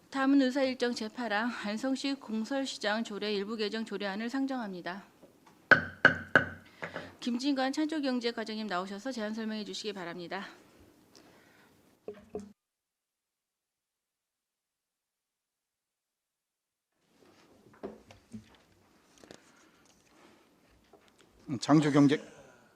다음은 의사일정 제8항 안성시 공설시장 조례 일부 개정 조례안을 상정합니다. 김진관 창조경제과장님 나오셔서 제안 설명해 주시기 바랍니다.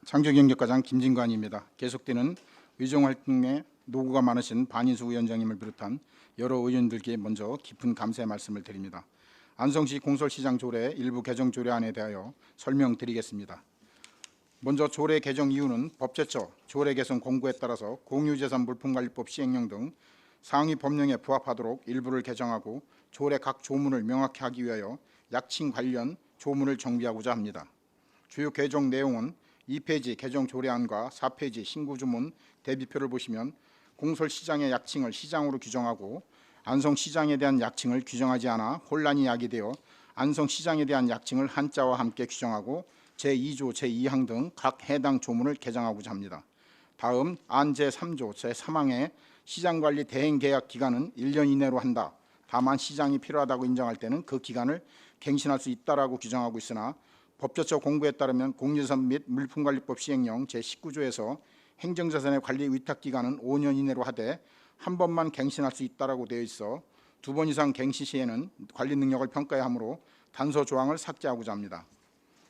창조경제과장 김진관입니다. 계속되는 의정활동에 노고가 많으신 반인수 위원장님을 비롯한 여러 의원들께 먼저 깊은 감사의 말씀을 드립니다. 안성시 공설시장 조례 일부 개정 조례안에 대하여 설명드리겠습니다. 먼저 조례 개정 이유는 법제처 조례 개선 공고에 따라서 공유재산 물품관리법 시행령 등 상위 법령에 부합하도록 일부를 개정하고 조례 각 조문을 명확히 하기 위하여 약칭 관련 조문을 정비하고자 합니다. 주요 개정 내용은 2페이지 개정 조례안과 4페이지 신구주문 대비표를 보시면 공설시장의 약칭을 시장으로 규정하고 안성시장에 대한 약칭을 규정하지 않아 혼란이 야기되어 안성시장에 대한 약칭을 한자와 함께 규정하고 제2조 제2항 등 각 해당 조문을 개정하고자 합니다. 다음 안 제3조 제3항에 시장관리 대행계약 기간은 1년 이내로 한다. 다만 시장이 필요하다고 인정할 때는 그 기간을 갱신할 수 있다라고 규정하고 있으나 법제처 공고에 따르면 공유재산 및 물품관리법 시행령 제19조에서 행정자산의 관리 위탁기간은 5년 이내로 하되 한 번만 갱신할 수 있다라고 되어 있어 2번 이상 갱신 시에는 관리 능력을 평가해야 하므로 단서 조항을 삭제하고자 합니다.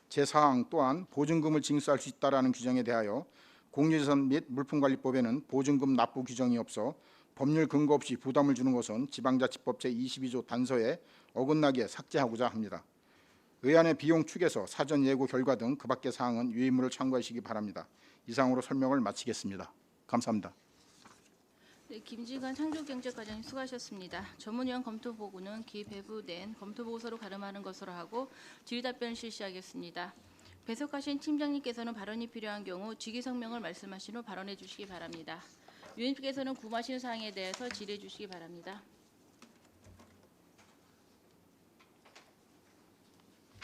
제4항 또한 보증금을 징수할 수 있다라는 규정에 대하여 공유재산 및 물품관리법에는 보증금 납부 규정이 없어 법률 근거 없이 부담을 주는 것은 지방자치법 제22조 단서에 어긋나게 삭제하고자 합니다. 의안의 비용 축에서 사전 예고 결과 등 그 밖의 사항은 유의물을 참고하시기 바랍니다. 이상으로 설명을 마치겠습니다. 감사합니다. 네, 김진관 창조경제과장님 수고하셨습니다. 전문위원 검토보고는 기배부된 검토보고서로 가름하는 것으로 하고 질의답변을 실시하겠습니다. 배석하신 팀장님께서는 발언이 필요한 경우 직위성명을 말씀하신 후 발언해 주시기 바랍니다. 위원님께서는 궁금하신 사항에 대해서 질의해 주시기 바랍니다.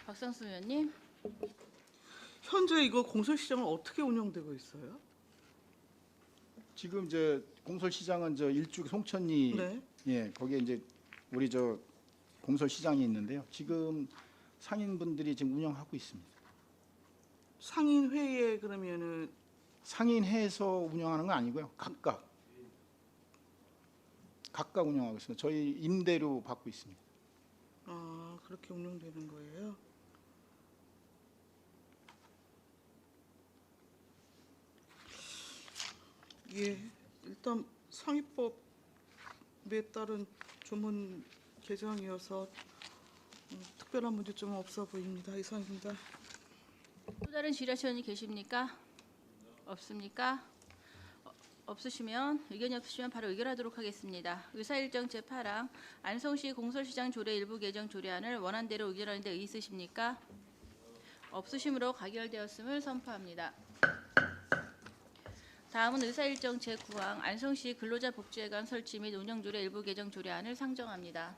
박상수 의원님. 현재 이거 공설시장은 어떻게 운영되고 있어요? 지금 이제 공설시장은 저 일주 송천리 네. 예 거기에 이제 우리 저 공설시장이 있는데요. 지금 상인분들이 지금 운영하고 있습니다. 상인 회의에 그러면은 상인회에서 운영하는 건 아니고요. 각각 운영하고 있습니다. 저희 임대료 받고 있습니다. 그렇게 운영되는 거예요? 예, 일단 상위법에 따른 조문 개정이어서 특별한 문제점은 없어 보입니다. 이상입니다. 또 다른 질의하시는 분이 계십니까? 없습니까? 없으시면 의견이 없으시면 바로 의결하도록 하겠습니다. 의사일정 제8항 안성시 공설시장 조례 일부 개정 조례안을 원안대로 의결하는 데 의의 있으십니까? 없으시므로 가결되었음을 선포합니다. 다음은 의사일정 제9항 안성시 근로자 복지회관 설치 및 운영 조례 일부 개정 조례안을 상정합니다.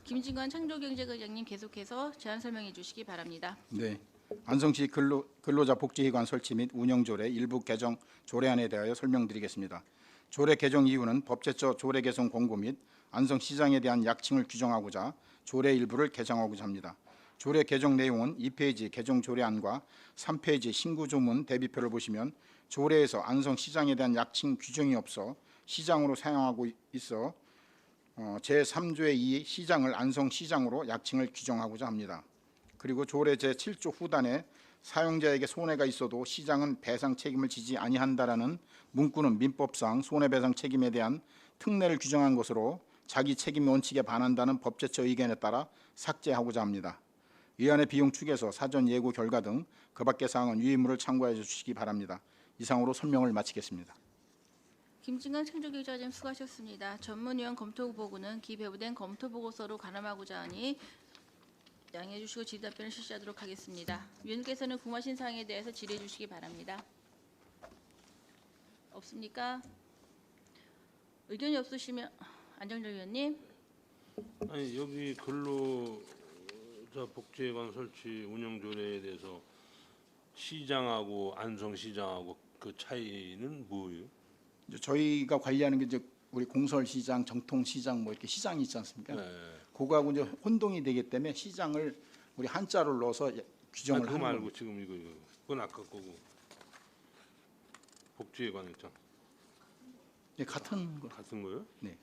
김진관 창조경제과장님 계속해서 제안 설명해 주시기 바랍니다. 네. 안성시 근로자 복지회관 설치 및 운영 조례 일부 개정 조례안에 대하여 설명드리겠습니다. 조례 개정 이유는 법제처 조례 개선 공고 및 안성시장에 대한 약칭을 규정하고자 조례 일부를 개정하고자 합니다. 조례 개정 내용은 2페이지 개정 조례안과 3페이지 신구조문 대비표를 보시면 조례에서 안성시장에 대한 약칭 규정이 없어 시장으로 사용하고 있어 제3조의 2 시장을 안성시장으로 약칭을 규정하고자 합니다. 그리고 조례 제7조 후단에 사용자에게 손해가 있어도 시장은 배상 책임을 지지 아니한다라는 문구는 민법상 손해배상 책임에 대한 특례를 규정한 것으로 자기 책임 원칙에 반한다는 법제처 의견에 따라 삭제하고자 합니다. 의안의 비용 축에서 사전 예고 결과 등 그 밖의 사항은 유의물을 참고해 주시기 바랍니다. 이상으로 설명을 마치겠습니다. 김진관 창조경제과장님 수고하셨습니다. 전문위원 검토보고는 기배부된 검토보고서로 가름하고자 하니 양해해 주시고 질의답변을 실시하도록 하겠습니다. 위원님께서는 궁금하신 사항에 대해서 질의해 주시기 바랍니다. 없습니까? 의견이 없으시면 안정열 위원님. 아니 여기 근로자 복지회관 설치 운영 조례에 대해서 시장하고 안성시장하고 그 차이는 뭐예요? 저희가 관리하는 게 이제 우리 공설시장, 정통시장 뭐 이렇게 시장이 있지 않습니까? 네. 그거하고 이제 혼동이 되기 때문에 시장을 우리 한자를 넣어서 규정을 그거 하는 말고 겁니다. 지금 이거 그건 아까 거고 복지에 관한 장 예, 같은 거. 같은 거요? 네.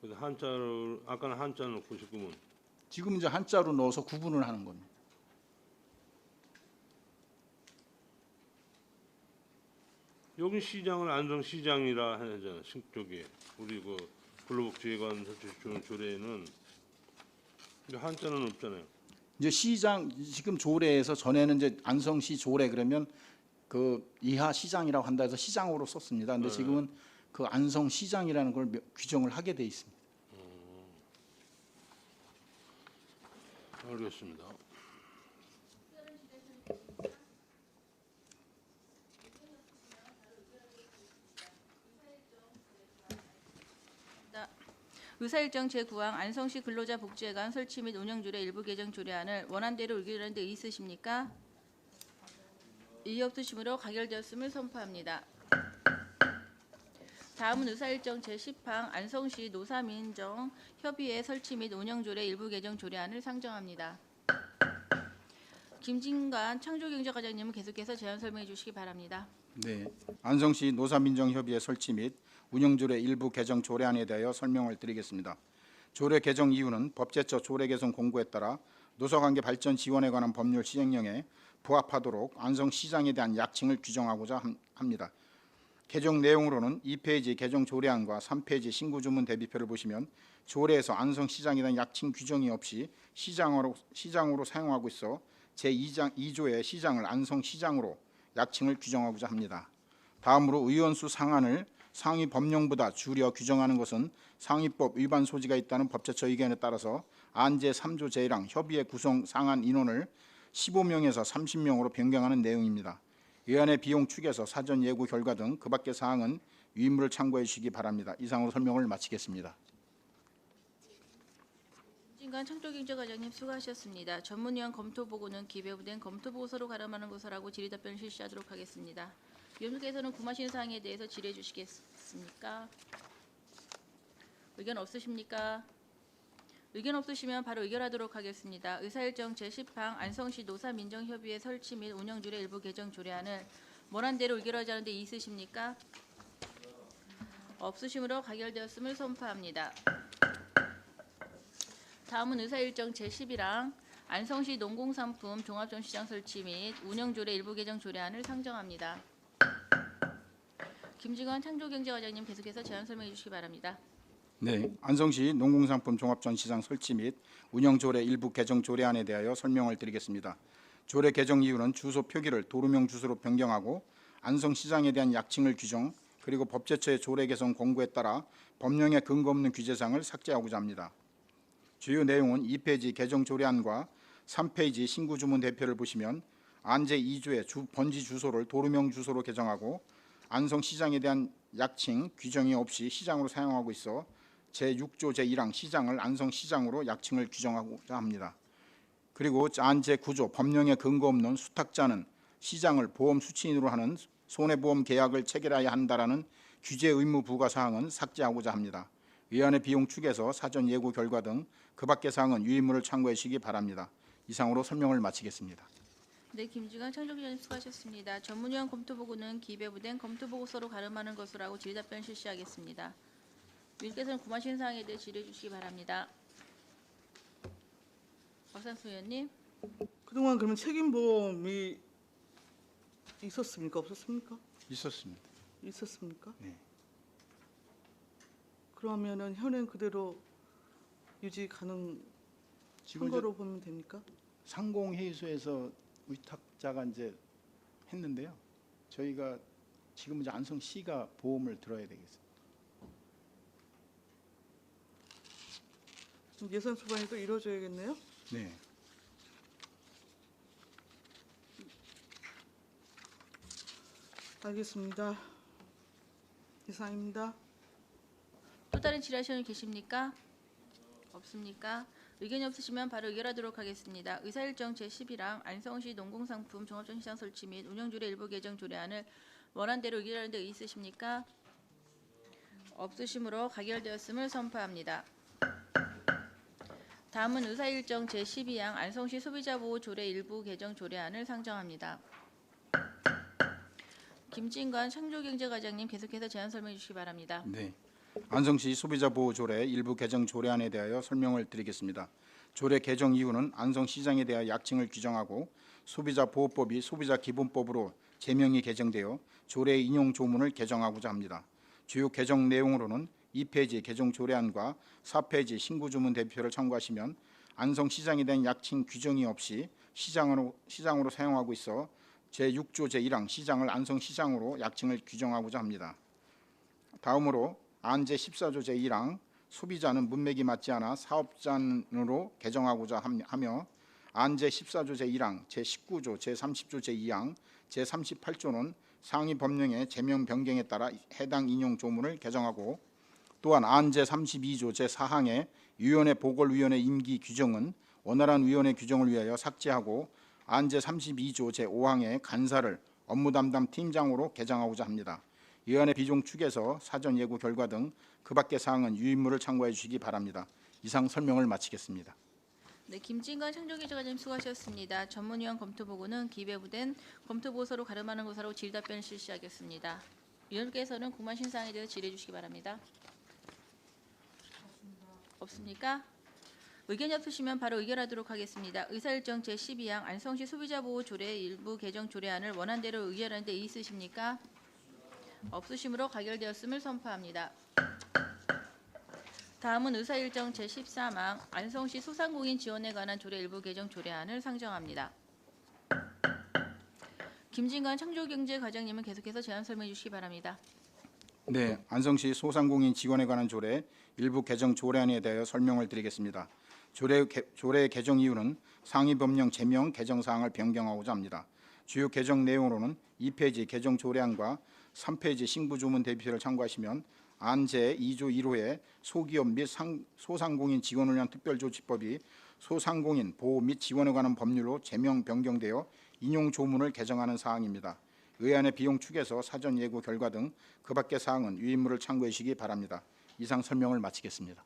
그래서 한자를 아까는 한자 넣고 싶으면 지금 이제 한자로 넣어서 구분을 하는 겁니다. 여기 시장을 안성시장이라 하잖아. 쪽에 우리 그 근로복지관 설치주는 조례에는 이제 한자는 없잖아요. 이제 시장 지금 조례에서 전에는 이제 안성시 조례 그러면 그 이하 시장이라고 한다 해서 시장으로 썼습니다. 근데 지금은 그 안성시장이라는 걸 규정을 하게 돼 있습니다. 알겠습니다. 의사일정 제9항 안성시 근로자 복지회관 설치 및 운영 조례 일부 개정 조례안을 원안대로 의결하는 데 있으십니까? 이의 없으시므로 가결되었음을 선포합니다. 다음은 의사일정 제10항 안성시 노사민정 협의회 설치 및 운영 조례 일부 개정 조례안을 상정합니다. 김진관 창조경제과장님은 계속해서 제안 설명해 주시기 바랍니다. 네, 안성시 노사민정협의회 설치 및 운영조례 일부 개정 조례안에 대하여 설명을 드리겠습니다. 조례 개정 이유는 법제처 조례 개선 공고에 따라 노사관계 발전 지원에 관한 법률 시행령에 부합하도록 안성시장에 대한 약칭을 규정하고자 합니다. 개정 내용으로는 2페이지 개정 조례안과 3페이지 신구주문 대비표를 보시면 조례에서 안성시장에 대한 약칭 규정이 없이 시장으로 사용하고 있어 제2조의 시장을 안성시장으로 약칭을 규정하고자 합니다. 다음으로 의원수 상한을 상위 법령보다 줄여 규정하는 것은 상위법 위반 소지가 있다는 법제처 의견에 따라서 안제 3조 제1항 협의회 구성 상한 인원을 15명에서 30명으로 변경하는 내용입니다. 의안의 비용 추계서 사전 예고 결과 등 그 밖의 사항은 위임물을 참고해 주시기 바랍니다. 이상으로 설명을 마치겠습니다. 김진관 창조경제과장님 수고하셨습니다. 전문위원 검토보고는 기배부된 검토보고서로 가름하는 것이라고 질의답변 실시하도록 하겠습니다. 위원님께서는 궁금하신 사항에 대해서 질의해 주시겠습니까? 의견 없으십니까? 의견 없으시면 바로 의결하도록 하겠습니다. 의사일정 제10항 안성시 노사민정협의회 설치 및 운영조례 일부 개정 조례안을 원안대로 의결하지 않은 데 있으십니까? 없으시므로 가결되었음을 선포합니다. 다음은 의사일정 제11항 안성시 농공산품 종합전시장 설치 및 운영조례 일부 개정 조례안을 상정합니다. 김진관 창조경제과장님 계속해서 제안 설명해 주시기 바랍니다. 네, 안성시 농공산품 종합전시장 설치 및 운영조례 일부 개정 조례안에 대하여 설명을 드리겠습니다. 조례 개정 이유는 주소 표기를 도루명 주소로 변경하고 안성시장에 대한 약칭을 규정 그리고 법제처의 조례 개선 공고에 따라 법령에 근거 없는 규제사항을 삭제하고자 합니다. 주요 내용은 2페이지 개정 조례안과 3페이지 신구주문 대표를 보시면 안제 2조의 번지 주소를 도루명 주소로 개정하고 안성시장에 대한 약칭 규정이 없이 시장으로 사용하고 있어 제6조 제1항 시장을 안성시장으로 약칭을 규정하고자 합니다. 그리고 안제 9조 법령에 근거 없는 수탁자는 시장을 보험 수취인으로 하는 손해보험 계약을 체결해야 한다라는 규제 의무 부과 사항은 삭제하고자 합니다. 의안의 비용 추계서 사전 예고 결과 등 그 밖의 사항은 유의물을 참고해 주시기 바랍니다. 이상으로 설명을 마치겠습니다. 네, 김진관 창조경제과장님 수고하셨습니다. 전문위원 검토보고는 기배부된 검토보고서로 가름하는 것으로 질의답변 실시하겠습니다. 위원께서는 궁금하신 사항에 대해 질의해 주시기 바랍니다. 박상수 의원님. 그동안 그러면 책임보험이 있었습니까? 없었습니까? 있었습니다. 있었습니까? 네. 그러면은 현행 그대로 유지 가능한 지금 거로 보면 됩니까? 상공회의소에서 위탁자가 이제 했는데요. 저희가 지금 이제 안성시가 보험을 들어야 되겠습니다. 좀 예산 수반이 또 이루어져야겠네요. 네. 알겠습니다. 이상입니다. 또 다른 질의하시는 분 계십니까? 없습니까? 의견이 없으시면 바로 의결하도록 하겠습니다. 의사일정 제11항 안성시 농공상품 종합전시장 설치 및 운영조례 일부 개정 조례안을 원안대로 의결하는 데 있으십니까? 없으시므로 가결되었음을 선포합니다. 다음은 의사일정 제12항 안성시 소비자보호조례 일부 개정 조례안을 상정합니다. 김진관 창조경제과장님 계속해서 제안 설명해 주시기 바랍니다. 네. 안성시 소비자보호조례 일부 개정 조례안에 대하여 설명을 드리겠습니다. 조례 개정 이유는 안성시장에 대한 약칭을 규정하고 소비자보호법이 소비자기본법으로 제명이 개정되어 조례 인용 조문을 개정하고자 합니다. 주요 개정 내용으로는 2페이지 개정 조례안과 4페이지 신구주문 대표를 참고하시면 안성시장에 대한 약칭 규정이 없이 시장으로 사용하고 있어 제6조 제1항 시장을 안성시장으로 약칭을 규정하고자 합니다. 다음으로 안 제14조 제1항 소비자는 문맥이 맞지 않아 사업자로 개정하고자 하며 안 제14조 제1항 제19조 제30조 제2항 제38조는 상위 법령의 제명 변경에 따라 해당 인용 조문을 개정하고 또한 안 제32조 제4항의 위원회 보궐위원회 임기 규정은 원활한 위원회 규정을 위하여 삭제하고 안 제32조 제5항의 간사를 업무 담당 팀장으로 개정하고자 합니다. 이안의 비종 축에서 사전 예고 결과 등 그 밖의 사항은 유인물을 참고해 주시기 바랍니다. 이상 설명을 마치겠습니다. 네, 김진관 창조경제과장님 수고하셨습니다. 전문위원 검토보고는 기배부된 검토보고서로 가름하는 것으로 질의답변을 실시하겠습니다. 위원께서는 궁금한 신사항에 대해서 질의해 주시기 바랍니다. 없습니까? 의견이 없으시면 바로 의결하도록 하겠습니다. 의사일정 제12항 안성시 소비자보호조례 일부 개정 조례안을 원안대로 의결하는 데 있으십니까? 없으시므로 가결되었음을 선포합니다. 다음은 의사일정 제13항 안성시 소상공인 지원에 관한 조례 일부 개정 조례안을 상정합니다. 김진관 창조경제과장님은 계속해서 제안 설명해 주시기 바랍니다. 네, 안성시 소상공인 지원에 관한 조례 일부 개정 조례안에 대하여 설명을 드리겠습니다. 조례 개정 이유는 상위 법령 제명 개정 사항을 변경하고자 합니다. 주요 개정 내용으로는 2페이지 개정 조례안과 3페이지 신구조문 대표를 참고하시면 안 제2조 1호의 소기업 및 소상공인 지원을 위한 특별조치법이 소상공인 보호 및 지원에 관한 법률로 제명 변경되어 인용 조문을 개정하는 사항입니다. 의안의 비용 축에서 사전 예고 결과 등 그 밖의 사항은 유인물을 참고해 주시기 바랍니다. 이상 설명을 마치겠습니다.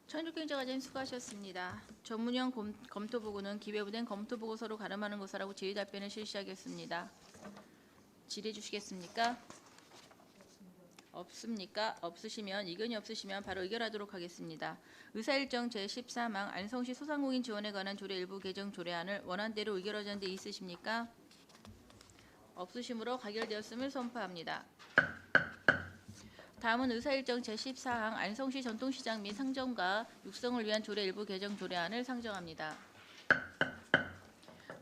창조경제과장님 수고하셨습니다. 전문위원 검토보고는 기배부된 검토보고서로 가름하는 것이라고 질의답변을 실시하겠습니다. 질의해 주시겠습니까? 없습니까? 없으시면 의견이 없으시면 바로 의결하도록 하겠습니다. 의사일정 제13항 안성시 소상공인 지원에 관한 조례 일부 개정 조례안을 원안대로 의결하자는 데 있으십니까? 없으시므로 가결되었음을 선포합니다. 다음은 의사일정 제14항 안성시 전통시장 및 상점가 육성을 위한 조례 일부 개정 조례안을 상정합니다.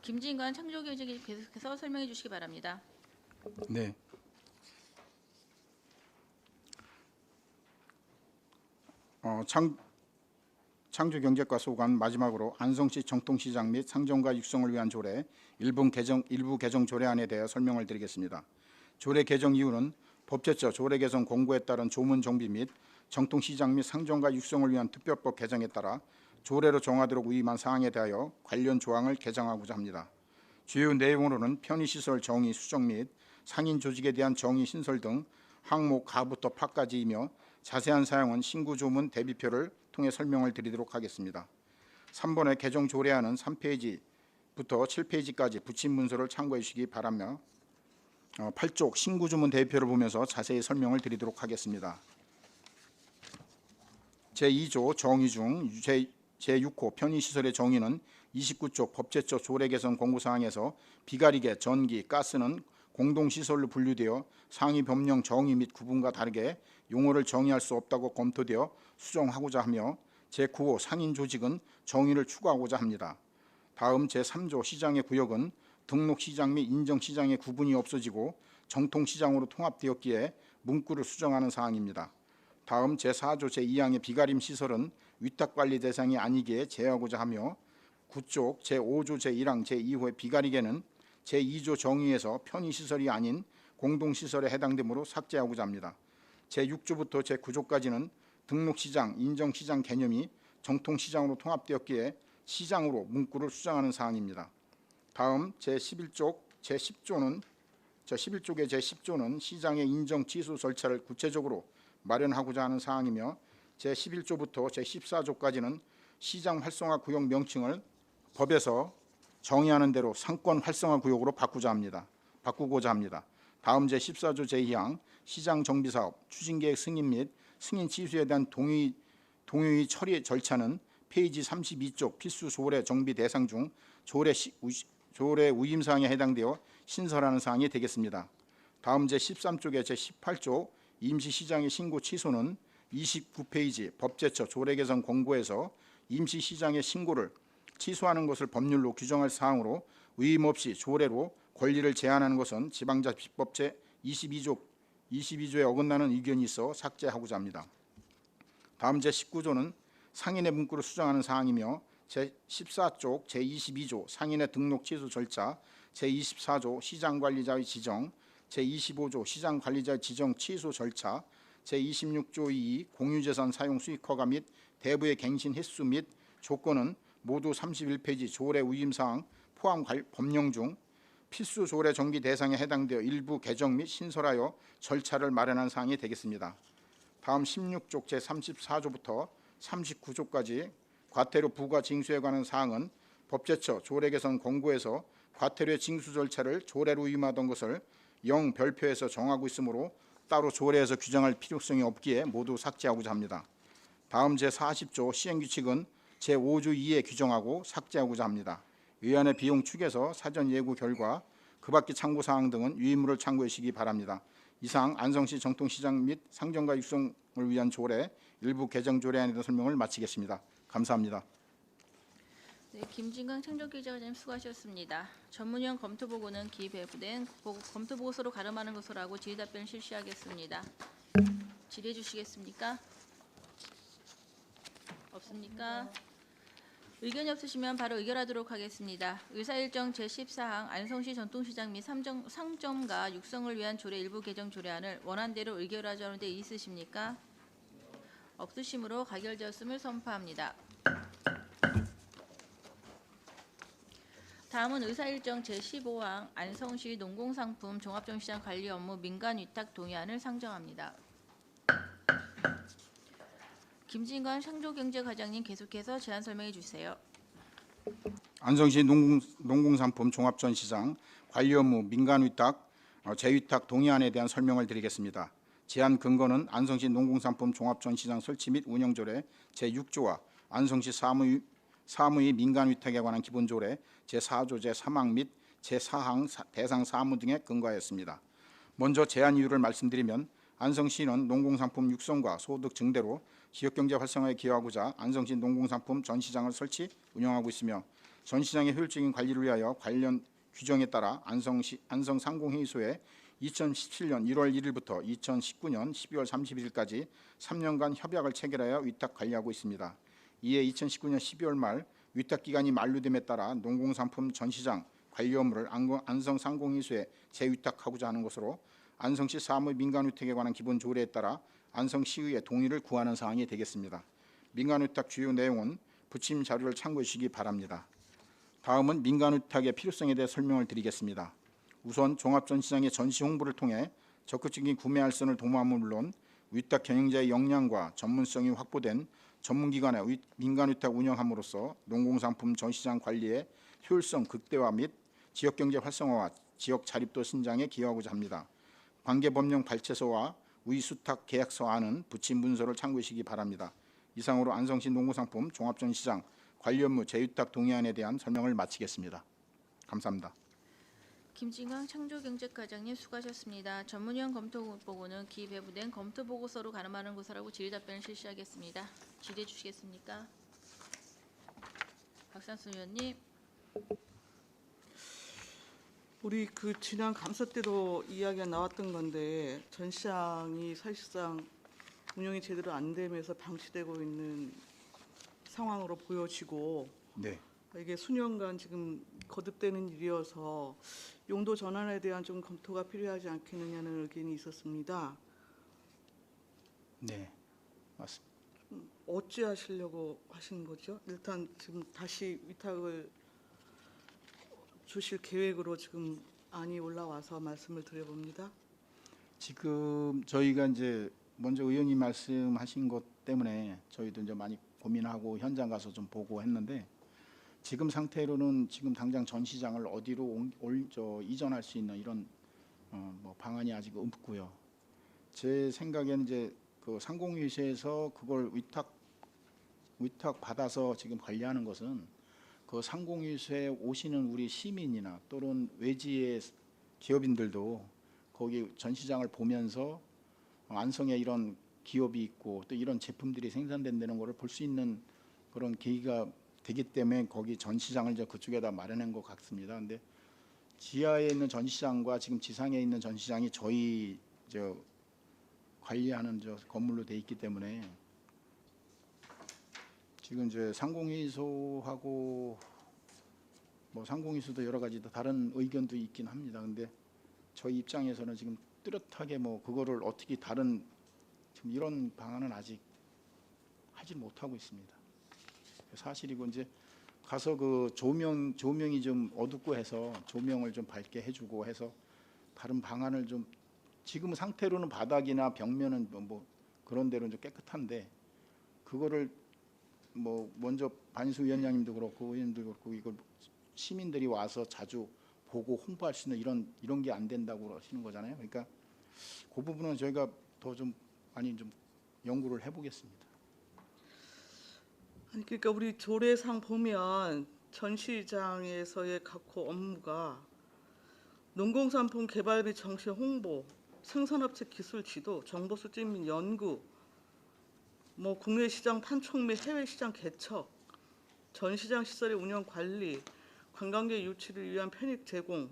김진관 창조경제과장님 계속해서 설명해 주시기 바랍니다. 네. 창조경제과 소관 마지막으로 안성시 정통시장 및 상점가 육성을 위한 조례 일부 개정 조례안에 대해 설명을 드리겠습니다. 조례 개정 이유는 법제처 조례 개정 공고에 따른 조문 정비 및 정통시장 및 상점가 육성을 위한 특별법 개정에 따라 조례로 정하도록 위임한 사항에 대하여 관련 조항을 개정하고자 합니다. 주요 내용으로는 편의시설 정의 수정 및 상인 조직에 대한 정의 신설 등 항목 가부터 파까지이며 자세한 사항은 신구조문 대비표를 통해 설명을 드리도록 하겠습니다. 3번의 개정 조례안은 3페이지부터 7페이지까지 붙인 문서를 참고해 주시기 바라며 8쪽 신구조문 대비표를 보면서 자세히 설명을 드리도록 하겠습니다. 제2조 정의 중 제6호 편의시설의 정의는 29쪽 법제처 조례 개선 공고사항에서 비가리개, 전기, 가스는 공동시설로 분류되어 상위 법령 정의 및 구분과 다르게 용어를 정의할 수 없다고 검토되어 수정하고자 하며 제9호 상인조직은 정의를 추구하고자 합니다. 다음 제3조 시장의 구역은 등록시장 및 인정시장의 구분이 없어지고 정통시장으로 통합되었기에 문구를 수정하는 사항입니다. 다음 제4조 제2항의 비가림 시설은 위탁관리 대상이 아니기에 제외하고자 하며 9쪽 제5조 제1항 제2호의 비가리개는 제2조 정의에서 편의시설이 아닌 공동시설에 해당되므로 삭제하고자 합니다. 제6조부터 제9조까지는 등록시장, 인정시장 개념이 정통시장으로 통합되었기에 시장으로 문구를 수정하는 사항입니다. 다음 제11쪽 제10조는 제11쪽의 제10조는 시장의 인정 취소 절차를 구체적으로 마련하고자 하는 사항이며 제11조부터 제14조까지는 시장 활성화 구역 명칭을 법에서 정의하는 대로 상권 활성화 구역으로 바꾸고자 합니다. 다음 제14조 제2항 시장 정비 사업 추진 계획 승인 및 승인 취소에 대한 동의 처리 절차는 페이지 32쪽 필수 조례 정비 대상 중 조례 위임 사항에 해당되어 신설하는 사항이 되겠습니다. 다음 제13쪽의 제18조 임시시장의 신고 취소는 29페이지 법제처 조례 개선 권고에서 임시시장의 신고를 취소하는 것을 법률로 규정할 사항으로 위임 없이 조례로 권리를 제한하는 것은 지방자치법 제22조에 어긋나는 의견이 있어 삭제하고자 합니다. 다음 제19조는 상인의 문구를 수정하는 사항이며 제14쪽 제22조 상인의 등록 취소 절차, 제24조 시장관리자의 지정, 제25조 시장관리자의 지정 취소 절차, 제26조 2 공유재산 사용 수익 허가 및 대부의 갱신 횟수 및 조건은 모두 31페이지 조례 위임사항 포함 법령 중 필수 조례 정비 대상에 해당되어 일부 개정 및 신설하여 절차를 마련한 사항이 되겠습니다. 다음 16쪽 제34조부터 39조까지 과태료 부과 징수에 관한 사항은 법제처 조례 개선 권고에서 과태료의 징수 절차를 조례로 위임하던 것을 별표에서 정하고 있으므로 따로 조례에서 규정할 필요성이 없기에 모두 삭제하고자 합니다. 다음 제40조 시행규칙은 제5조 2에 규정하고 삭제하고자 합니다. 의안의 비용 축에서 사전 예고 결과 그 밖의 참고사항 등은 유의무를 참고해 주시기 바랍니다. 이상 안성시 정통시장 및 상점가 육성을 위한 조례 일부 개정 조례안에 대한 설명을 마치겠습니다. 감사합니다. 네, 김진강 창조기자님 수고하셨습니다. 전문위원 검토보고는 기배부된 검토보고서로 가름하는 것으로 하고 질의답변 실시하겠습니다. 질의해 주시겠습니까? 없습니까? 의견이 없으시면 바로 의결하도록 하겠습니다. 의사일정 제14항 안성시 전통시장 및 상점가 육성을 위한 조례 일부 개정 조례안을 원안대로 의결하자는 데 있으십니까? 없으시므로 가결되었음을 선포합니다. 다음은 의사일정 제15항 안성시 농공상품 종합전시장 관리 업무 민간위탁 동의안을 상정합니다. 김진관 창조경제과장님 계속해서 제안 설명해 주세요. 안성시 농공상품 종합전시장 관리 업무 민간위탁 재위탁 동의안에 대한 설명을 드리겠습니다. 제안 근거는 안성시 농공상품 종합전시장 설치 및 운영조례 제6조와 안성시 사무의 민간위탁에 관한 기본조례 제4조 제3항 및 제4항 대상 사무 등에 근거하였습니다. 먼저 제안 이유를 말씀드리면 안성시는 농공상품 육성과 소득 증대로 지역경제 활성화에 기여하고자 안성시 농공상품 전시장을 설치, 운영하고 있으며 전시장의 효율적인 관리를 위하여 관련 규정에 따라 안성상공회의소에 2017년 1월 1일부터 2019년 12월 31일까지 3년간 협약을 체결하여 위탁 관리하고 있습니다. 이에 2019년 12월 말 위탁기간이 만료됨에 따라 농공상품 전시장 관리 업무를 안성상공회의소에 재위탁하고자 하는 것으로 안성시 사무 민간위탁에 관한 기본 조례에 따라 안성시의회 동의를 구하는 사항이 되겠습니다. 민간위탁 주요 내용은 부침 자료를 참고해 주시기 바랍니다. 다음은 민간위탁의 필요성에 대해 설명을 드리겠습니다. 우선 종합전시장의 전시 홍보를 통해 적극적인 구매 알선을 도모함은 물론 위탁 경영자의 역량과 전문성이 확보된 전문기관의 민간위탁 운영함으로써 농공상품 전시장 관리의 효율성 극대화 및 지역경제 활성화와 지역 자립도 신장에 기여하고자 합니다. 관계법령 발췌서와 위수탁 계약서안은 부침 문서를 참고해 주시기 바랍니다. 이상으로 안성시 농구상품 종합전시장 관리 업무 재위탁 동의안에 대한 설명을 마치겠습니다. 감사합니다. 김진강 창조경제과장님 수고하셨습니다. 전문위원 검토보고는 기배부된 검토보고서로 가름하는 것으로 질의답변을 실시하겠습니다. 질의해 주시겠습니까? 박상수 의원님. 우리 그 지난 감사 때도 이야기가 나왔던 건데 전시장이 사실상 운영이 제대로 안 되면서 방치되고 있는 상황으로 보여지고 네. 이게 수년간 지금 거듭되는 일이어서 용도 전환에 대한 좀 검토가 필요하지 않겠느냐는 의견이 있었습니다. 네. 맞습니다. 어찌 하시려고 하시는 거죠? 일단 지금 다시 위탁을 주실 계획으로 지금 안이 올라와서 말씀을 드려봅니다. 지금 저희가 이제 먼저 의원님 말씀하신 것 때문에 저희도 이제 많이 고민하고 현장 가서 좀 보고 했는데 지금 상태로는 지금 당장 전 시장을 어디로 이전할 수 있는 이런 뭐 방안이 아직 없고요. 제 생각에는 이제 그 상공회의소에서 그걸 위탁 받아서 지금 관리하는 것은 그 상공회의소에 오시는 우리 시민이나 또는 외지의 기업인들도 거기 전시장을 보면서 안성에 이런 기업이 있고 또 이런 제품들이 생산된다는 것을 볼 수 있는 그런 계기가 되기 때문에 거기 전시장을 이제 그쪽에다 마련한 것 같습니다. 근데 지하에 있는 전시장과 지금 지상에 있는 전시장이 저희 관리하는 건물로 돼 있기 때문에 지금 이제 상공회의소하고 뭐 상공회의소도 여러 가지 다른 의견도 있긴 합니다. 근데 저희 입장에서는 지금 뚜렷하게 뭐 그거를 어떻게 다른 지금 이런 방안은 아직 하지 못하고 있습니다. 사실이고 이제 가서 그 조명이 좀 어둡고 해서 조명을 좀 밝게 해주고 해서 다른 방안을 좀 지금 상태로는 바닥이나 벽면은 뭐 그런 데는 좀 깨끗한데 그거를 뭐 먼저 반수 위원장님도 그렇고 의원님도 그렇고 이걸 시민들이 와서 자주 보고 홍보할 수 있는 이런 게 안 된다고 하시는 거잖아요. 그러니까 그 부분은 저희가 더 좀 많이 좀 연구를 해보겠습니다. 아니 그러니까 우리 조례상 보면 전시장에서의 각호 업무가 농공산품 개발 및 정시 홍보, 생산업체 기술 지도, 정보 수집 및 연구, 뭐 국내 시장 판촉 및 해외 시장 개척, 전시장 시설의 운영 관리, 관광객 유치를 위한 편익 제공,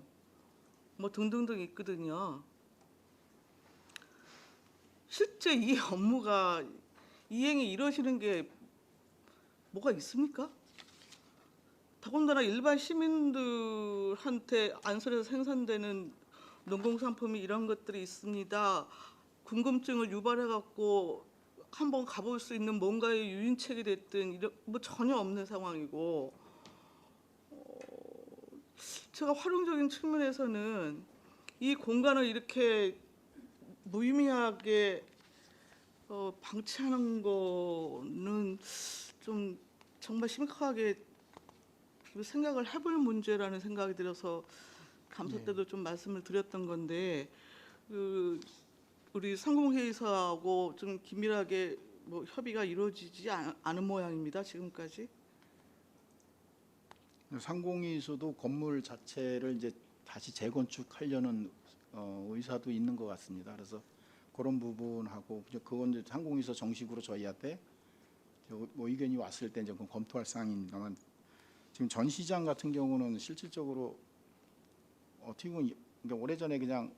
뭐 등등등 있거든요. 실제 이 업무가 이행이 이루어지는 게 뭐가 있습니까? 더군다나 일반 시민들한테 안선에서 생산되는 농공산품이 이런 것들이 있습니다. 궁금증을 유발해갖고 한번 가볼 수 있는 뭔가의 유인책이 됐든 이런 뭐 전혀 없는 상황이고, 제가 활용적인 측면에서는 이 공간을 이렇게 무의미하게 방치하는 거는 좀 정말 심각하게 생각을 해볼 문제라는 생각이 들어서 감사 때도 좀 말씀을 드렸던 건데, 그 우리 상공회의소하고 좀 긴밀하게 뭐 협의가 이루어지지 않은 모양입니다. 지금까지. 상공회의소도 건물 자체를 이제 다시 재건축하려는 의사도 있는 것 같습니다. 그래서 그런 부분하고 그건 이제 상공회의소 정식으로 저희한테 뭐 의견이 왔을 때 이제 검토할 사항입니다만 지금 전시장 같은 경우는 실질적으로 어떻게 보면 그러니까 오래전에 그냥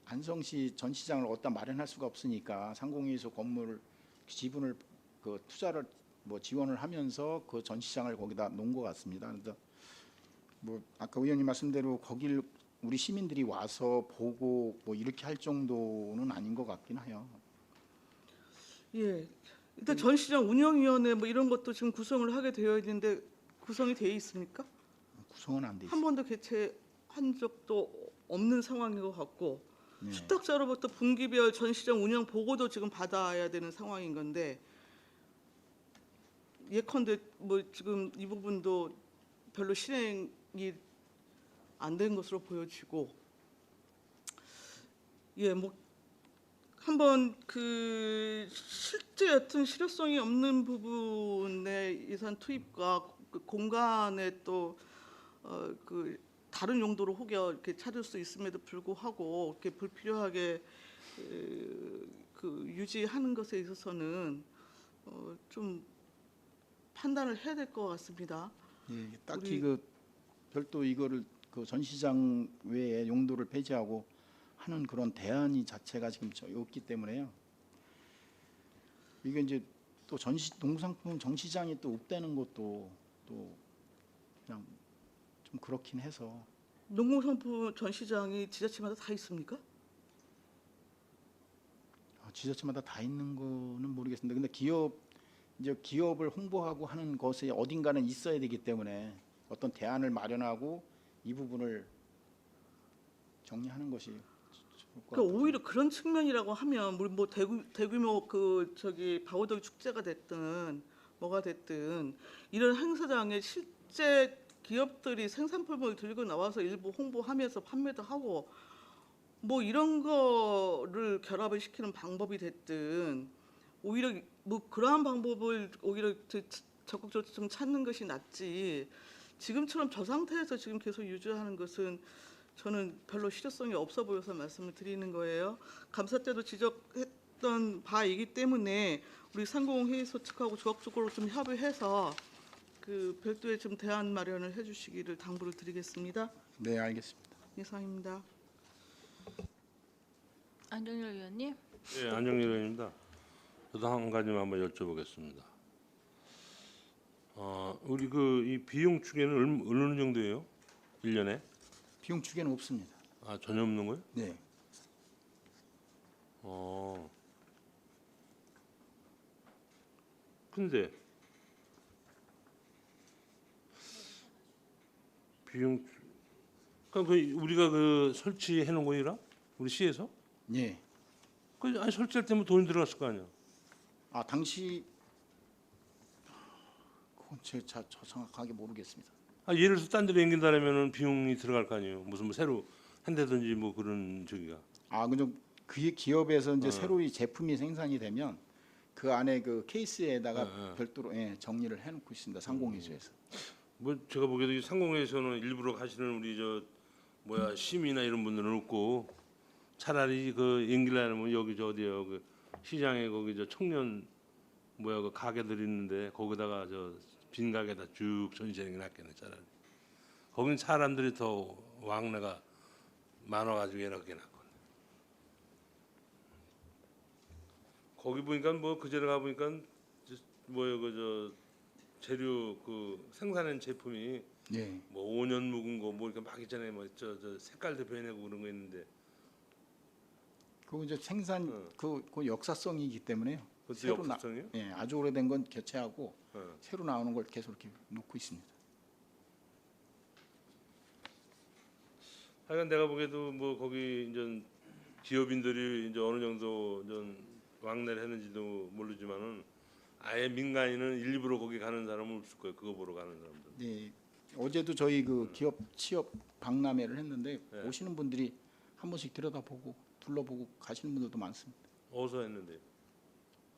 안성시 전시장을 어디다 마련할 수가 없으니까 상공회의소 건물 지분을 그 투자를 뭐 지원을 하면서 그 전시장을 거기다 놓은 것 같습니다. 그래서 뭐 아까 의원님 말씀대로 거길 우리 시민들이 와서 보고 뭐 이렇게 할 정도는 아닌 것 같긴 해요. 예. 일단 전시장 운영위원회 뭐 이런 것도 지금 구성을 하게 되어 있는데 구성이 되어 있습니까? 구성은 안 돼 한 있어요. 번도 개최한 적도 없는 상황인 것 같고, 네. 수탁자로부터 분기별 전시장 운영 보고도 지금 받아야 되는 상황인 건데, 예컨대 뭐 지금 이 부분도 별로 실행이 안 된 것으로 보여지고, 예, 뭐 한번 그 실제 여튼 실효성이 없는 부분의 예산 투입과 그 공간에 또 그 다른 용도로 혹여 이렇게 찾을 수 있음에도 불구하고 이렇게 불필요하게 그 유지하는 것에 있어서는 좀 판단을 해야 될 것 같습니다. 예, 딱히 우리- 그 별도 이거를 그 전시장 외에 용도를 폐지하고 하는 그런 대안이 자체가 지금 없기 때문에요. 이게 이제 또 농산품 전시장이 또 없다는 것도 또 그냥 좀 그렇긴 해서 농공산품 전시장이 지자체마다 다 있습니까? 지자체마다 다 있는 거는 모르겠습니다. 근데 기업을 홍보하고 하는 것에 어딘가는 있어야 되기 때문에 어떤 대안을 마련하고 이 부분을 정리하는 것이 좋을 것 그러니까 같아요. 오히려 그런 측면이라고 하면 우리 뭐 대규모 그 저기 바우더기 축제가 됐든 뭐가 됐든 이런 행사장에 실제 기업들이 생산품을 들고 나와서 일부 홍보하면서 판매도 하고 뭐 이런 거를 결합을 시키는 방법이 됐든 오히려 뭐 그러한 방법을 오히려 적극적으로 좀 찾는 것이 낫지 지금처럼 저 상태에서 지금 계속 유지하는 것은 저는 별로 실효성이 없어 보여서 말씀을 드리는 거예요. 감사 때도 지적했던 바이기 때문에 우리 상공회의소 측하고 적극적으로 좀 협의해서 그 별도의 좀 대안 마련을 해주시기를 당부를 드리겠습니다. 네, 알겠습니다. 이상입니다. 안정열 의원님. 예, 안정일 의원입니다. 저도 한 가지만 한번 여쭤보겠습니다. 우리 그 이 비용 추계는 어느 정도예요? 1년에? 비용 추계는 없습니다. 아, 전혀 없는 거예요? 네, 근데 비용 그러니까 그 우리가 그 설치해 놓은 거이라 우리 시에서 예. 그 아니 설치할 때면 돈이 들어갔을 거 아니야. 아 당시 그건 제가 저 정확하게 모르겠습니다. 아, 예를 들어서 딴 데로 옮긴다라면은 비용이 들어갈 거 아니에요. 무슨 뭐 새로 한다든지 뭐 그런 저기가. 아, 그죠. 그 기업에서 이제 새로이 제품이 생산이 되면 그 안에 그 케이스에다가 별도로 정리를 해놓고 있습니다. 상공회의소에서. 뭐 제가 보기에도 이 상공회에서는 일부러 가시는 우리 저 뭐야 시민이나 이런 분들은 없고 차라리 그 옮기려면 여기 저 어디요 그 시장에 거기 저 청년 뭐야 그 가게들 있는데 거기다가 저 빈 가게다 쭉 전시하는 게 낫겠네 차라리. 거긴 사람들이 더 왕래가 많아가지고 이렇게 낫거든. 거기 보니까 뭐 그전에 가 보니까 뭐야 그 저 재료 그 생산한 제품이 예. 뭐 5년 묵은 거 뭐 이렇게 막 있잖아요. 뭐 저 색깔도 변해고 그런 거 있는데 그거 이제 생산 그 역사성이기 때문에요. 그것도 역사성이요? 예, 아주 오래된 건 교체하고 어. 새로 나오는 걸 계속 이렇게 놓고 있습니다. 하여간 내가 보기에도 뭐 거기 이제 기업인들이 이제 어느 정도 좀 왕래를 했는지도 모르지만은 아예 민간인은 일부러 거기 가는 사람은 없을 거예요. 그거 보러 가는 사람들. 예. 어제도 저희 그 기업 취업 박람회를 했는데 네. 오시는 분들이 한 번씩 들여다보고 둘러보고 가시는 분들도 많습니다. 어디서 했는데?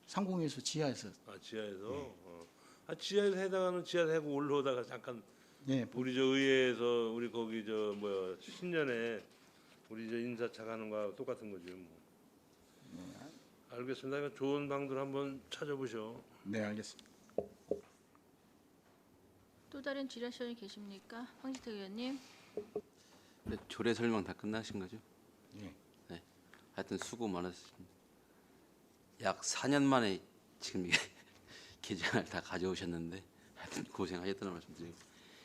상공회의소 지하에서. 아 지하에서. 아 지하에서 해다가는 지하에서 하고 올라오다가 잠깐 예. 우리 저 의회에서 우리 거기 저 뭐야 신년에 우리 저 인사차 가는 거하고 똑같은 거죠. 뭐. 알겠습니다. 그러니까 좋은 방들 한번 찾아보셔. 네, 알겠습니다. 또 다른 질의하시는 계십니까? 황지태 의원님. 네, 조례 설명 다 끝나신 거죠? 예. 네. 하여튼 수고 많으셨습니다. 약 4년 만에 지금 이게 개정을 다 가져오셨는데 하여튼 고생하셨다는 말씀드리고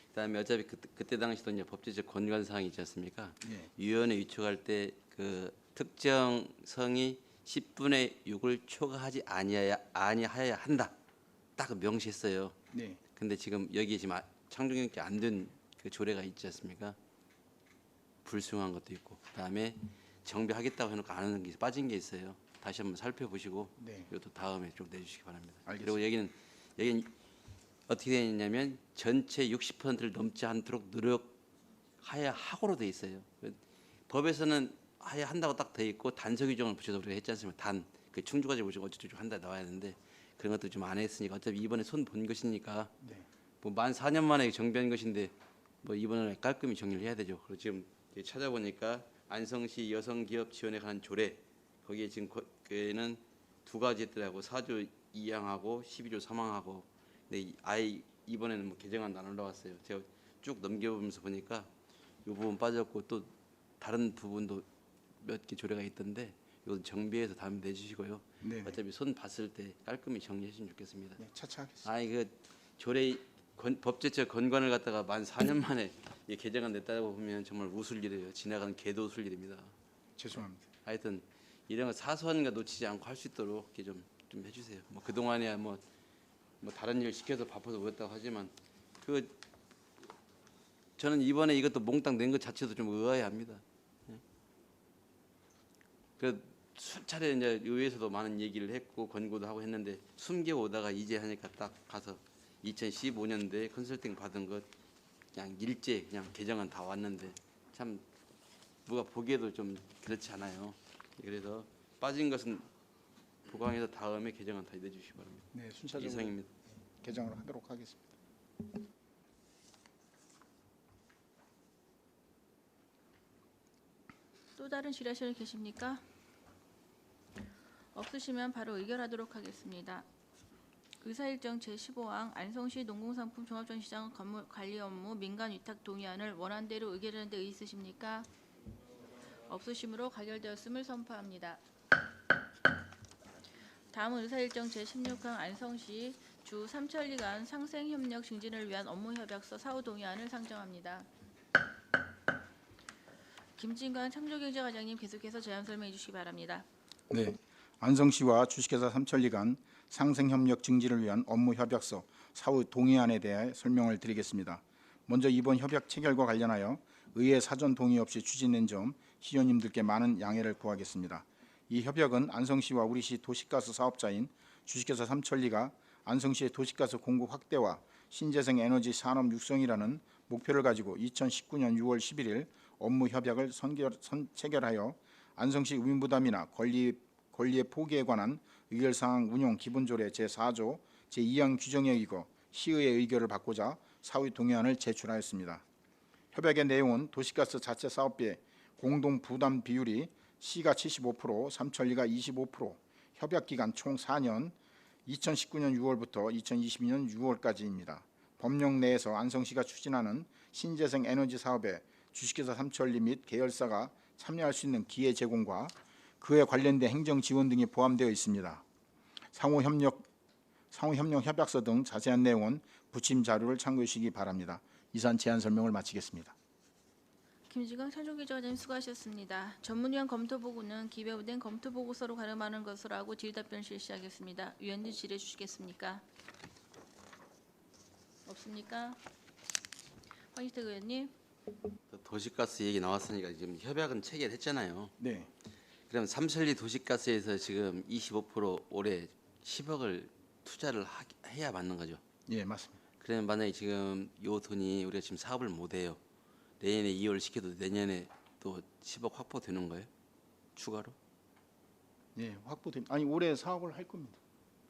그다음에 어차피 그때 당시도 이제 법제적 권고안 사항이 있지 않습니까? 예. 위원회 위촉할 때 그 특정 성이 10분의 6을 초과하지 아니하여야 한다. 딱 명시했어요. 네. 근데 지금 여기 지금 창조경제 안 된 그 조례가 있지 않습니까? 불수용한 것도 있고 그다음에 정비하겠다고 해놓고 안 하는 게 빠진 게 있어요. 다시 한번 살펴보시고 네. 이것도 다음에 좀 내주시기 바랍니다. 알겠습니다. 그리고 여기는 어떻게 되어 있냐면 전체 60%를 넘지 않도록 노력하야 하고로 돼 있어요. 법에서는 하야 한다고 딱 돼 있고 단서 규정을 붙여서 우리가 했지 않습니까? 그 충주까지 보시고 어쩌고 한다 나와야 하는데 그런 것도 좀 안 했으니까 어차피 이번에 손 본 것이니까 네. 뭐 만 4년 만에 정비한 것인데 뭐 이번에 깔끔히 정리를 해야 되죠. 그리고 지금 찾아보니까 안성시 여성기업 지원에 관한 조례 거기에 지금 그에는 두 가지 있더라고 4조 2항하고 12조 3항하고 근데 아예 이번에는 뭐 개정안 안 올라왔어요. 제가 쭉 넘겨보면서 보니까 이 부분 빠졌고 또 다른 부분도 몇 개 조례가 있던데 이건 정비해서 다음에 내주시고요. 네. 어차피 손 봤을 때 깔끔히 정리해주시면 좋겠습니다. 네, 차차 하겠습니다. 아 이거 조례 법제적 건관을 갖다가 만 4년 만에 이 개정안 냈다고 보면 정말 웃을 일이에요. 지나가는 개도 웃을 일입니다. 죄송합니다. 하여튼 이런 거 사소한 거 놓치지 않고 할 수 있도록 이렇게 좀 해주세요. 뭐 그동안에야 뭐 다른 일 시켜서 바빠서 오였다고 하지만 저는 이번에 이것도 몽땅 낸 것 자체도 좀 의아해합니다. 그 수차례 이제 의회에서도 많은 얘기를 했고 권고도 하고 했는데 숨겨 오다가 이제 하니까 딱 가서 2015년도에 컨설팅 받은 것 그냥 일제 그냥 개정안 다 왔는데 참 누가 보기에도 좀 그렇지 않아요. 그래서 빠진 것은 보강해서 다음에 개정안 다 내주시기 바랍니다. 네, 순차적으로 이상입니다. 개정을 하도록 하겠습니다. 또 다른 질의하실 계십니까? 없으시면 바로 의결하도록 하겠습니다. 의사일정 제15항 안성시 농공상품 종합전시장 건물 관리 업무 민간 위탁 동의안을 원안대로 의결하는 데 의의 있으십니까? 없으시므로 가결되었음을 선포합니다. 다음은 의사일정 제16항 안성시 주 삼천리간 상생협력 증진을 위한 업무협약서 사후 동의안을 상정합니다. 김진관 창조경제과장님 계속해서 제안 설명해 주시기 바랍니다. 네, 안성시와 주식회사 삼천리 간 상생협력 증진을 위한 업무협약서 사후 동의안에 대해 설명을 드리겠습니다. 먼저 이번 협약 체결과 관련하여 의회 사전 동의 없이 추진된 점 시의원님들께 많은 양해를 구하겠습니다. 이 협약은 안성시와 우리시 도시가스 사업자인 주식회사 삼천리가 안성시의 도시가스 공급 확대와 신재생 에너지 산업 육성이라는 목표를 가지고 2019년 6월 11일 업무 협약을 체결하여 안성시 의무부담이나 권리의 포기에 관한 의결사항 운용 기본조례 제4조 제2항 규정에 의거 시의회 의결을 받고자 사후 동의안을 제출하였습니다. 협약의 내용은 도시가스 자체 사업비의 공동 부담 비율이 시가 75%, 삼천리가 25%, 협약 기간 총 4년, 2019년 6월부터 2022년 6월까지입니다. 법령 내에서 안성시가 추진하는 신재생 에너지 사업에 주식회사 삼천리 및 계열사가 참여할 수 있는 기회 제공과 그에 관련된 행정 지원 등이 포함되어 있습니다. 상호 협력 협약서 등 자세한 내용은 부침 자료를 참고해 주시기 바랍니다. 이상 제안 설명을 마치겠습니다. 김지광 창조경제과장님 수고하셨습니다. 전문위원 검토보고는 기재부된 검토보고서로 가름하는 것으로 하고 질의답변 실시하겠습니다. 위원님 질의해 주시겠습니까? 없습니까? 황희택 의원님. 도시가스 얘기 나왔으니까 지금 협약은 체결했잖아요. 네, 그럼 삼천리 도시가스에서 지금 25% 올해 10억을 투자를 해야 맞는 거죠. 예, 맞습니다. 그러면 만약에 지금 요 돈이 우리가 지금 사업을 못 해요. 내년에 2월 시켜도 내년에 또 10억 확보되는 거예요? 추가로? 예, 확보됩니다. 아니 올해 사업을 할 겁니다.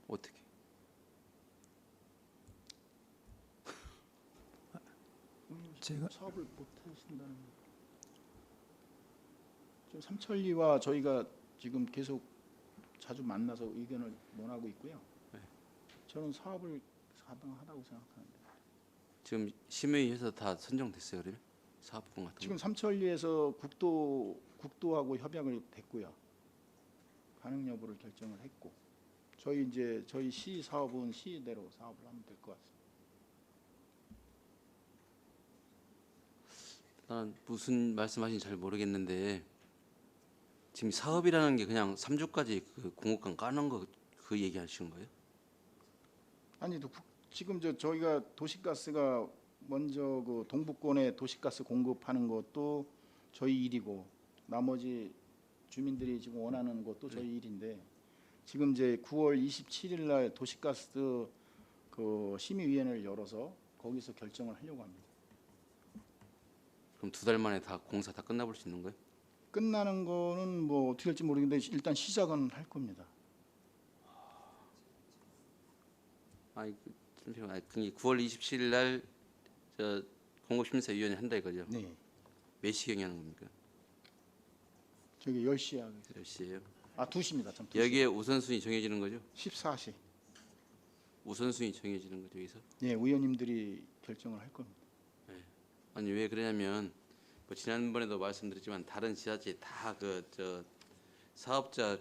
어떻게? 제가 사업을 못 하신다는 지금 삼천리와 저희가 지금 계속 자주 만나서 의견을 논하고 있고요. 네. 저는 사업을 가능하다고 생각하는데 지금 심의해서 다 선정됐어요, 그러면? 사업분 같은 지금 거? 삼천리에서 국도하고 협약을 됐고요. 가능 여부를 결정을 했고 저희 시 사업은 시대로 사업을 하면 될 것 같습니다. 나는 무슨 말씀하시는지 잘 모르겠는데 지금 사업이라는 게 그냥 3주까지 그 공업관 까는 거 그 얘기하시는 거예요? 아니 지금 저희가 도시가스가 먼저 그 동북권에 도시가스 공급하는 것도 저희 일이고 나머지 주민들이 지금 원하는 것도 저희 일인데 지금 이제 9월 27일 날 도시가스 그 심의위원회를 열어서 거기서 결정을 하려고 합니다. 그럼 2달 만에 다 공사 다 끝나볼 수 있는 거예요? 끝나는 거는 뭐 어떻게 될지 모르겠는데 일단 시작은 할 겁니다. 아니 잠시만, 그게 9월 27일 날 저 공급심사위원회 한다 이거죠? 네, 몇 시경에 하는 겁니까? 저기 10시에 하겠습니다. 10시에요. 2시입니다. 참 2시. 여기에 우선순위 정해지는 거죠? 14시. 우선순위 정해지는 거죠, 여기서? 네, 의원님들이 결정을 할 겁니다. 아니 왜 그러냐면 뭐 지난번에도 말씀드렸지만 다른 지자체 다 그 저 사업자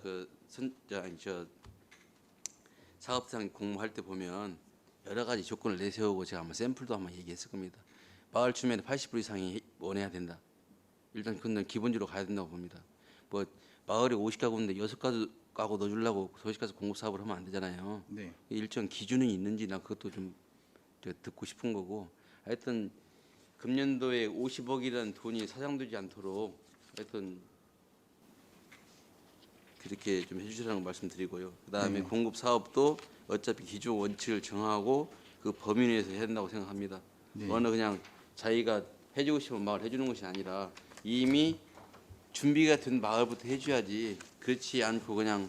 사업장 공모할 때 보면 여러 가지 조건을 내세우고 제가 한번 샘플도 한번 얘기했을 겁니다. 마을 주민의 80% 이상이 원해야 된다. 일단 그건 기본적으로 가야 된다고 봅니다. 뭐 마을에 50가구인데 6가구 넣어주려고 도시가스 공급 사업을 하면 안 되잖아요. 네. 일정 기준이 있는지 나 그것도 좀 듣고 싶은 거고. 하여튼 금년도에 50억이라는 돈이 사장되지 않도록 하여튼 그렇게 좀 해주시라는 말씀드리고요. 그다음에 네. 공급 사업도 어차피 기존 원칙을 정하고 그 범위 내에서 해야 된다고 생각합니다. 네. 어느 그냥 자기가 해주고 싶은 마을 해주는 것이 아니라 이미 준비가 된 마을부터 해줘야지. 그렇지 않고 그냥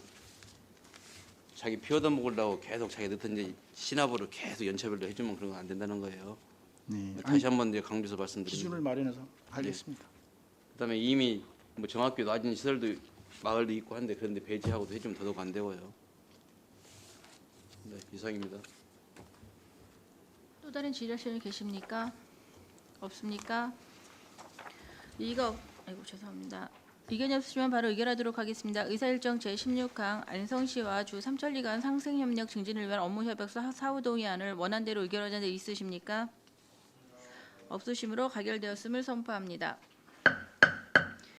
자기 피 얻어 먹으려고 계속 자기 넣던 이제 신압으로 계속 연차별로 해주면 그런 거 안 된다는 거예요. 네. 다시 한번 이제 강조해서 말씀드립니다. 기준을 마련해서 하겠습니다. 그다음에 이미 뭐 정학교 낮은 시설도 마을도 있고 한데 그런데 배제하고도 해주면 더더욱 안 되고요. 네, 이상입니다. 또 다른 질의하시는 분 계십니까? 없습니까? 아이고 죄송합니다. 의견이 없으시면 바로 의결하도록 하겠습니다. 의사일정 제16항 안성시와 주 삼천리 간 상생협력 증진을 위한 업무협약서 사후 동의안을 원안대로 의결하자는 데 있으십니까? 없으시므로 가결되었음을 선포합니다.